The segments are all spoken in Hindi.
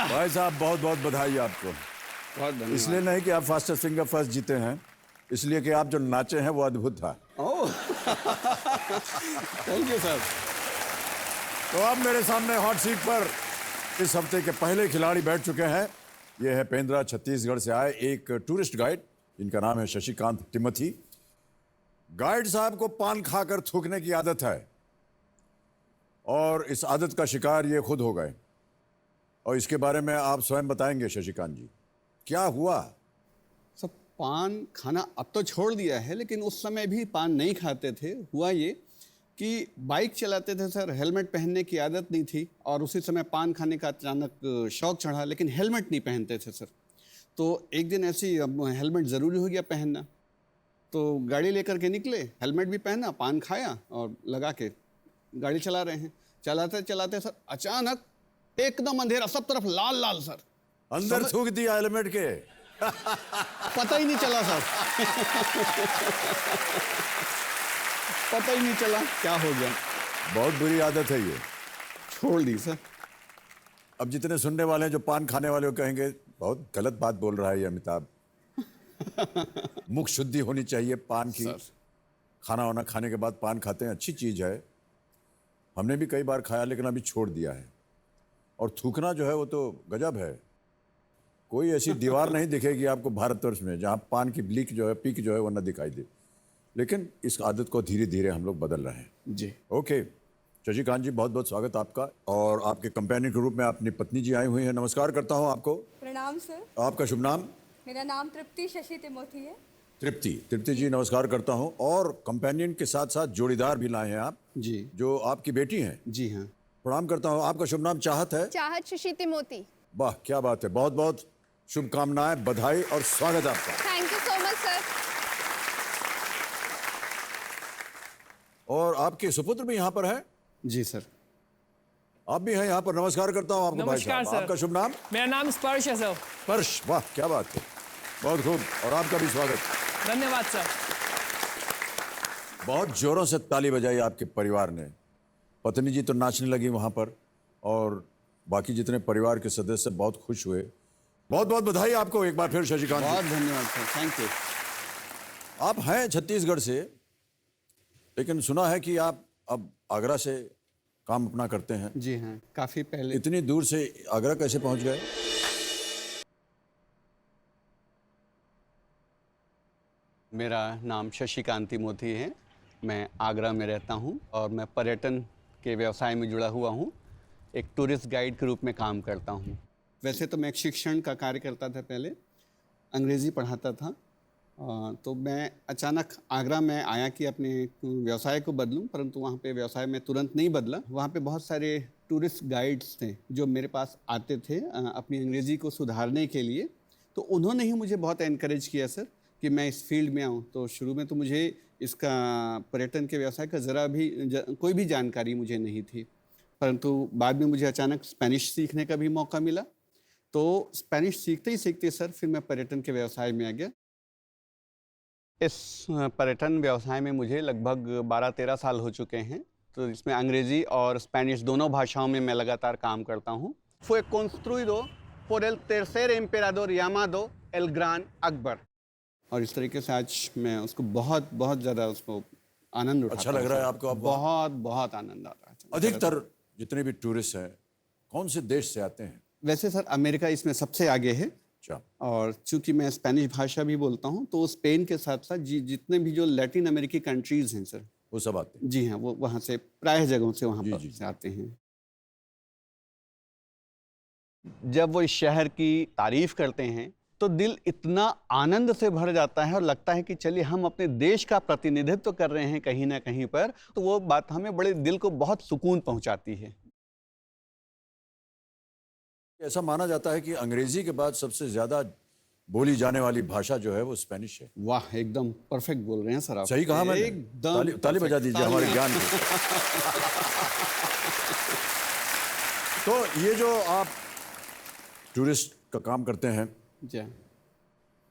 भाई साहब बहुत बहुत बधाई आपको। बहुत धन्यवाद। इसलिए नहीं कि आप फास्टेस्ट फिंगर फर्स्ट जीते हैं, इसलिए कि आप जो नाचे हैं वो अद्भुत था। Oh thank you sir. तो अब मेरे सामने हॉट सीट पर इस हफ्ते के पहले खिलाड़ी बैठ चुके हैं। ये है पेंद्रा, छत्तीसगढ़ से आए एक टूरिस्ट गाइड, इनका नाम है शशिकांत टिमोथी। गाइड साहब को पान खाकर थूकने की आदत है और इस आदत का शिकार ये खुद हो गए, और इसके बारे में आप स्वयं बताएंगे शशिकांत जी, क्या हुआ? सब पान खाना अब तो छोड़ दिया है, लेकिन उस समय भी पान नहीं खाते थे। हुआ ये कि बाइक चलाते थे सर, हेलमेट पहनने की आदत नहीं थी और उसी समय पान खाने का अचानक शौक चढ़ा, लेकिन हेलमेट नहीं पहनते थे सर। तो एक दिन ऐसे ही अब हेलमेट ज़रूरी हो गया पहनना, तो गाड़ी लेकर के निकले, हेलमेट भी पहना, पान खाया और लगा के गाड़ी चला रहे हैं। चलाते चलाते सर अचानक एकदम अंधेरा, सब तरफ लाल लाल सर। अंदर थूक दिया हेलमेट के? पता ही नहीं चला सर। पता ही नहीं चला क्या हो गया। बहुत बुरी आदत है ये। छोड़ दी सर। अब जितने सुनने वाले हैं जो पान खाने वाले, वो कहेंगे बहुत गलत बात बोल रहा है ये अमिताभ। मुख शुद्धि होनी चाहिए पान की। सर। खाना वाना खाने के बाद पान खाते हैं, अच्छी चीज है, हमने भी कई बार खाया, लेकिन अभी छोड़ दिया है। और थूकना जो है वो तो गजब है। कोई ऐसी दीवार नहीं दिखेगी आपको भारतवर्ष में जहां पान की लीक जो है, पीक जो है वो न दिखाई दे। लेकिन इस आदत को धीरे धीरे हम लोग बदल रहे हैं। जी ओके शशिकांत जी, बहुत बहुत स्वागत आपका। और आपके कंपेनियन के रूप में अपनी पत्नी जी आई हुई हैं। नमस्कार करता हूं आपको। प्रणाम सर। आपका शुभ नाम? मेरा नाम तृप्ति शशि तिमोथी है। तृप्ति जी, नमस्कार करता हूं। और कंपेनियन के साथ साथ जोड़ीदार भी लाए हैं आप, जी जो आपकी बेटी हैं। जी हाँ। प्रणाम करता हूं। आपका शुभ नाम चाहत है? चाहत शशि तिमोती। वाह क्या बात है, बहुत बहुत शुभकामनाएं, बधाई और स्वागत आपका। Thank you so much sir. और आपके सुपुत्र भी यहाँ पर है? जी सर। आप भी हैं यहाँ पर। नमस्कार करता हूँ आपको भाई नमस्कार साहब। सर। आपका शुभ नाम? मेरा नाम स्पर्श है सर। स्पर्श, वाह क्या बात है, बहुत खूब। और आपका भी स्वागत। धन्यवाद सर। बहुत जोरों से ताली बजाई आपके परिवार ने। पत्नी जी तो नाचने लगी वहाँ पर, और बाकी जितने परिवार के सदस्य बहुत खुश हुए। बहुत बहुत बधाई आपको एक बार फिर शशिकांत जी। बहुत धन्यवाद सर, थैंक यू। आप हैं छत्तीसगढ़ से, लेकिन सुना है कि आप अब आगरा से काम अपना करते हैं। जी हाँ, काफ़ी पहले। इतनी दूर से आगरा कैसे पहुंच गए? मेरा नाम शशिकांत तिमोथी है। मैं आगरा में रहता हूँ और मैं पर्यटन के व्यवसाय में जुड़ा हुआ हूँ। एक टूरिस्ट गाइड के रूप में काम करता हूँ। वैसे तो मैं एक शिक्षण का कार्य करता था, पहले अंग्रेज़ी पढ़ाता था। तो मैं अचानक आगरा में आया कि अपने व्यवसाय को बदलूं, परंतु वहाँ पे व्यवसाय में तुरंत नहीं बदला। वहाँ पे बहुत सारे टूरिस्ट गाइड्स थे जो मेरे पास आते थे अपनी अंग्रेज़ी को सुधारने के लिए। तो उन्होंने ही मुझे बहुत एनकरेज किया सर कि मैं इस फील्ड में आऊँ। तो शुरू में तो मुझे इसका पर्यटन के व्यवसाय का ज़रा भी कोई भी जानकारी मुझे नहीं थी, परंतु बाद में मुझे अचानक स्पेनिश सीखने का भी मौका मिला। तो स्पेनिश सीखते ही सीखते सर फिर मैं पर्यटन के व्यवसाय में आ गया। इस पर्यटन व्यवसाय में मुझे लगभग 12-13 साल हो चुके हैं। तो इसमें अंग्रेज़ी और स्पेनिश दोनों भाषाओं में मैं लगातार काम करता हूँ। Fue construido por el tercer emperador llamado el Gran Akbar। और इस तरीके से आज मैं उसको बहुत बहुत ज़्यादा उसको आनंद उठाता अच्छा लग रहा है हूँ। आपको? अब बहुत बहुत आनंद आता है। अधिकतर जितने भी टूरिस्ट हैं कौन से देश से आते हैं? वैसे सर अमेरिका इसमें सबसे आगे है, अच्छा। और चूंकि मैं स्पेनिश भाषा भी बोलता हूँ तो स्पेन के साथ साथ जितने भी जो लैटिन अमेरिकी कंट्रीज हैं सर, वो सब आते हैं? जी हाँ, वो वहाँ से प्रायः जगहों से वहाँ पर जी। से आते हैं। जब वो इस शहर की तारीफ करते हैं तो दिल इतना आनंद से भर जाता है और लगता है कि चलिए हम अपने देश का प्रतिनिधित्व कर रहे हैं कहीं ना कहीं पर। तो वो बात हमें बड़े दिल को बहुत सुकून पहुंचाती है। ऐसा माना जाता है कि अंग्रेजी के बाद सबसे ज्यादा बोली जाने वाली भाषा जो है वो स्पेनिश है। वाह, एकदम परफेक्ट बोल रहे हैं सर आप। सही कहा मैंने? एकदम ताली बजा दीजिए हमारे ज्ञान को। तो ये जो आप टूरिस्ट का काम करते हैं, जी हाँ।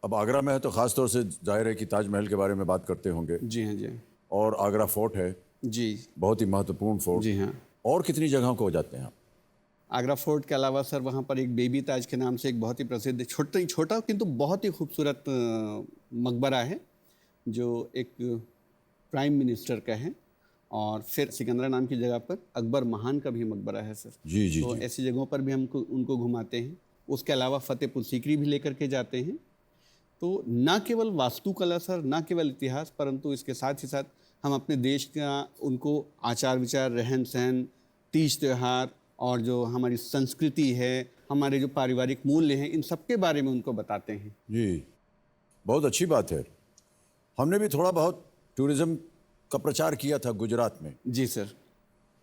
अब आगरा में है तो खास तौर से जाहिर है कि ताजमहल के बारे में बात करते होंगे। जी हाँ। जी हाँ। और आगरा फोर्ट है, जी। बहुत ही महत्वपूर्ण फोर्ट। जी हाँ। और कितनी जगहों को जाते हैं आप? आगरा फोर्ट के अलावा सर वहाँ पर एक बेबी ताज के नाम से एक बहुत ही प्रसिद्ध छोटा किंतु बहुत ही खूबसूरत मकबरा है जो एक प्राइम मिनिस्टर का है। और फिर सिकंदरा नाम की जगह पर अकबर महान का भी मकबरा है सर। जी जी तो जी। ऐसी जगहों पर भी हमको उनको घुमाते हैं। उसके अलावा फतेहपुर सीकरी भी लेकर के जाते हैं। तो न केवल वास्तुकला सर, न केवल इतिहास, परंतु इसके साथ ही साथ हम अपने देश का उनको आचार विचार, रहन सहन, तीज त्यौहार और जो हमारी संस्कृति है, हमारे जो पारिवारिक मूल्य हैं, इन सब के बारे में उनको बताते हैं। जी, बहुत अच्छी बात है। हमने भी थोड़ा बहुत टूरिज्म का प्रचार किया था गुजरात में, जी सर।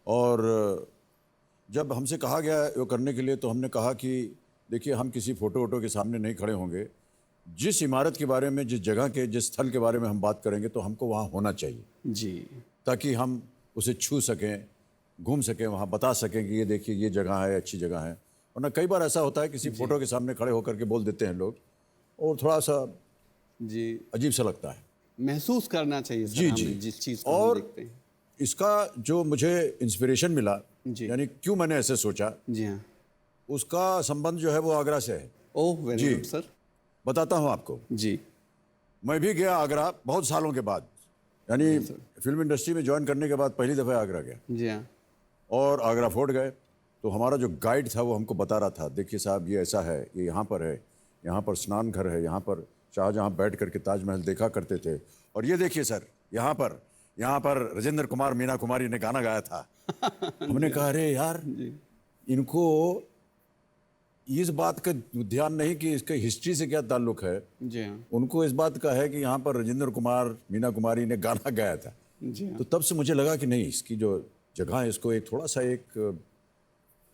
और जब हमसे कहा गया वो करने के लिए तो हमने कहा कि देखिए हम किसी फ़ोटो वोटो के सामने नहीं खड़े होंगे। जिस इमारत के बारे में, जिस जगह के, जिस स्थल के बारे में हम बात करेंगे तो हमको वहाँ होना चाहिए, जी, ताकि हम उसे छू सकें, घूम सकें, वहाँ बता सकें कि ये देखिए ये जगह है, अच्छी जगह है। वरना कई बार ऐसा होता है किसी फ़ोटो के सामने खड़े होकर के बोल देते हैं लोग, और थोड़ा सा जी, अजीब सा लगता है। महसूस करना चाहिए सर जी हमें जी। जिस चीज़ को हम और देखते हैं। इसका जो मुझे इंस्पिरेशन मिला, जी। यानी क्यों मैंने ऐसे सोचा, जी हाँ। उसका संबंध जो है वो आगरा से है। ओह वेरी जी। Good sir. बताता हूँ आपको। जी मैं भी गया आगरा बहुत सालों के बाद, यानी फिल्म इंडस्ट्री में ज्वाइन करने के बाद पहली दफ़ा आगरा गया, जी हाँ। और आगरा फोर्ट गए। तो हमारा जो गाइड था वो हमको बता रहा था, देखिए साहब ये ऐसा है, ये यहाँ पर है, यहाँ पर स्नान घर है, यहाँ पर शाहजहाँ बैठ करके ताजमहल देखा करते थे, और ये देखिए सर यहाँ पर राजेंद्र कुमार मीना कुमारी ने गाना गाया था। हमने कहा अरे यार, इनको इस बात का ध्यान नहीं कि इसके हिस्ट्री से क्या ताल्लुक है। जी हाँ। उनको इस बात का है कि यहाँ पर राजेंद्र कुमार मीना कुमारी ने गाना गाया था। जी हाँ। तो तब से मुझे लगा कि नहीं, इसकी जो जगह है इसको एक थोड़ा सा एक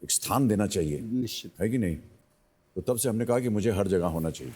स्थान देना चाहिए, निश्चित। है कि नहीं। तो तब से हमने कहा कि मुझे हर जगह होना चाहिए।